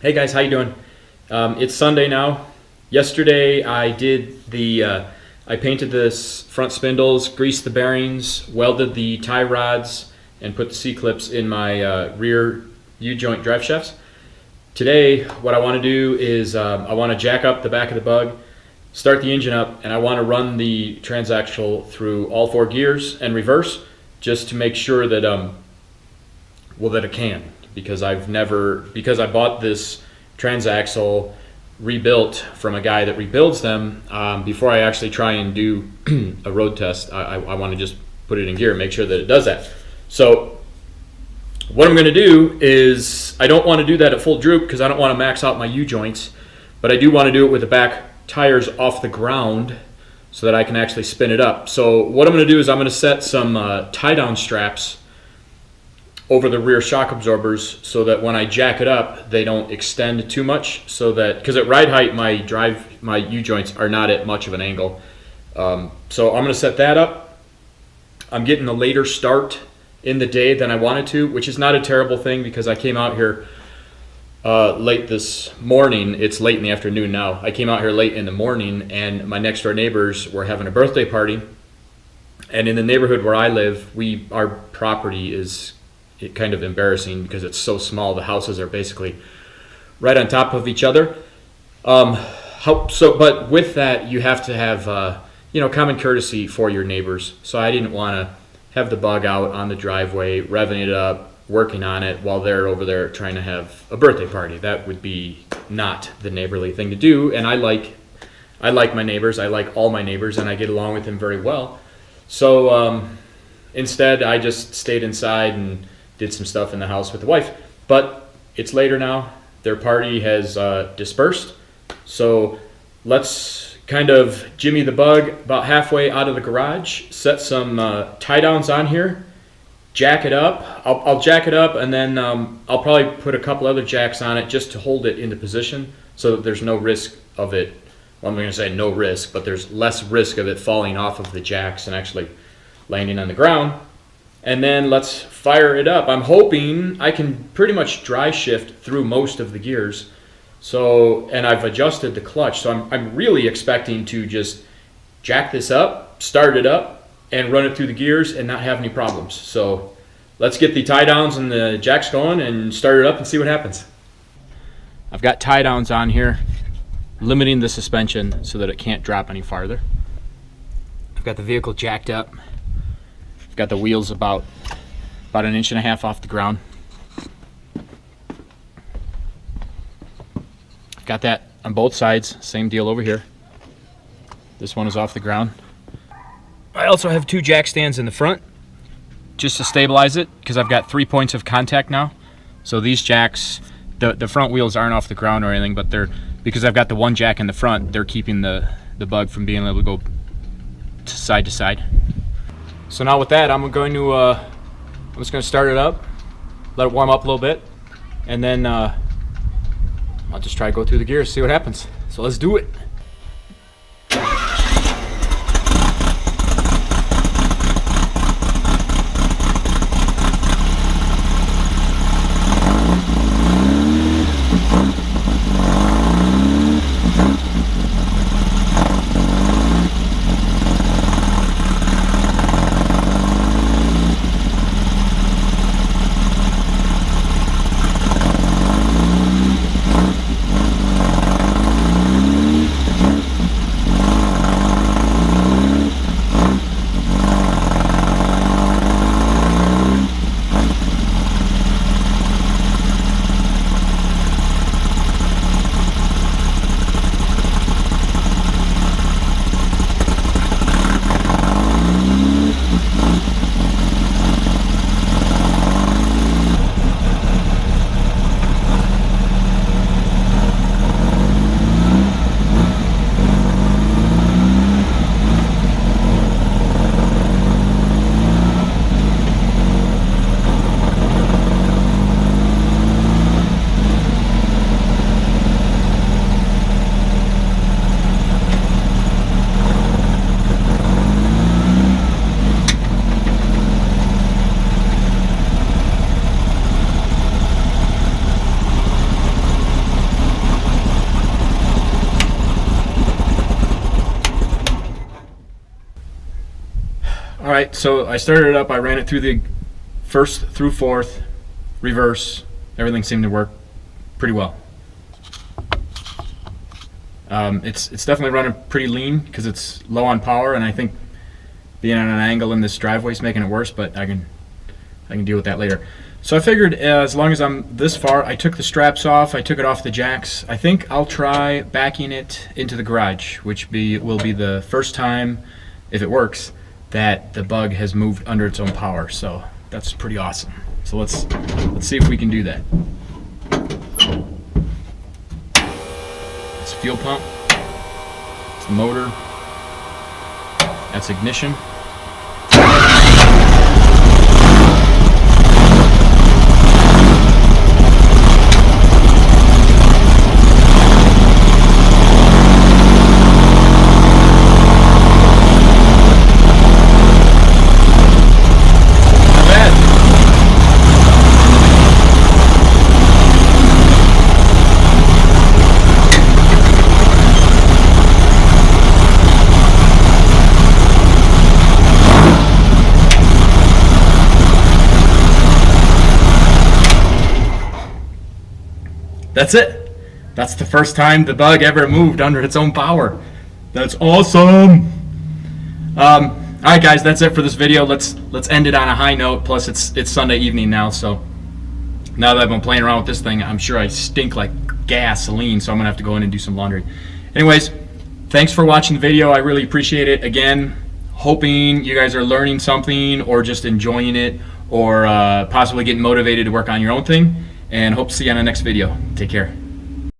Hey guys, how you doing? It's Sunday now. Yesterday I I painted this front spindles, greased the bearings, welded the tie rods, and put the C-clips in my rear U-joint drive shafts. Today what I want to do is I want to jack up the back of the bug, start the engine up, and I want to run the transaxle through all four gears and reverse just to make sure that that it can. Because I bought this transaxle rebuilt from a guy that rebuilds them. Before I actually try and do a road test, I want to just put it in gear and make sure that it does that. So what I'm going to do is, I don't want to do that at full droop because I don't want to max out my U-joints, but I do want to do it with the back tires off the ground so that I can actually spin it up. So what I'm going to do is I'm going to set some tie-down straps over the rear shock absorbers so that when I jack it up, they don't extend too much, so that, because at ride height, my U-joints are not at much of an angle. So I'm gonna set that up. I'm getting a later start in the day than I wanted to, which is not a terrible thing because I came out here late this morning. It's late in the afternoon now. I came out here late in the morning and my next door neighbors were having a birthday party. And in the neighborhood where I live, our property is kind of embarrassing because it's so small. The houses are basically right on top of each other. But with that, you have to have common courtesy for your neighbors. So I didn't want to have the bug out on the driveway, revving it up, working on it while they're over there trying to have a birthday party. That would be not the neighborly thing to do. And I like my neighbors. I like all my neighbors, and I get along with them very well. So instead, I just stayed inside and did some stuff in the house with the wife. But it's later now. Their party has dispersed. So let's kind of jimmy the bug about halfway out of the garage, set some tie downs on here, jack it up. I'll jack it up, and then I'll probably put a couple other jacks on it just to hold it into position so that there's no risk of it. Well, I'm going to say no risk, but there's less risk of it falling off of the jacks and actually landing on the ground. And then let's fire it up. I'm hoping I can pretty much dry shift through most of the gears. And I've adjusted the clutch. So I'm really expecting to just jack this up, start it up, and run it through the gears and not have any problems. So let's get the tie downs and the jacks going and start it up and see what happens. I've got tie downs on here, limiting the suspension so that it can't drop any farther. I've got the vehicle jacked up. Got the wheels about 1.5 inches off the ground. Got that on both sides, same deal over here. This one is off the ground. I also have 2 jack stands in the front just to stabilize it because I've got 3 points of contact now. So these jacks, the front wheels aren't off the ground or anything, but because I've got the one jack in the front, they're keeping the bug from being able to go side to side. So now with that, I'm just going to start it up, let it warm up a little bit, and then I'll just try to go through the gears, see what happens. So let's do it. All right, so I started it up. I ran it through the first through fourth, reverse. Everything seemed to work pretty well. It's definitely running pretty lean because it's low on power, and I think being on an angle in this driveway is making it worse, but I can deal with that later. So I figured as long as I'm this far, I took the straps off, I took it off the jacks. I think I'll try backing it into the garage, which will be the first time, if it works, that the Bug has moved under its own power. So that's pretty awesome. So let's see if we can do that. It's fuel pump. It's the motor. That's ignition. That's it. That's the first time the Bug ever moved under its own power. That's awesome. All right, guys, that's it for this video. Let's end it on a high note. Plus, it's Sunday evening now, so now that I've been playing around with this thing, I'm sure I stink like gasoline. So I'm gonna have to go in and do some laundry. Anyways, thanks for watching the video. I really appreciate it. Again, hoping you guys are learning something or just enjoying it, or possibly getting motivated to work on your own thing. And hope to see you on the next video. Take care.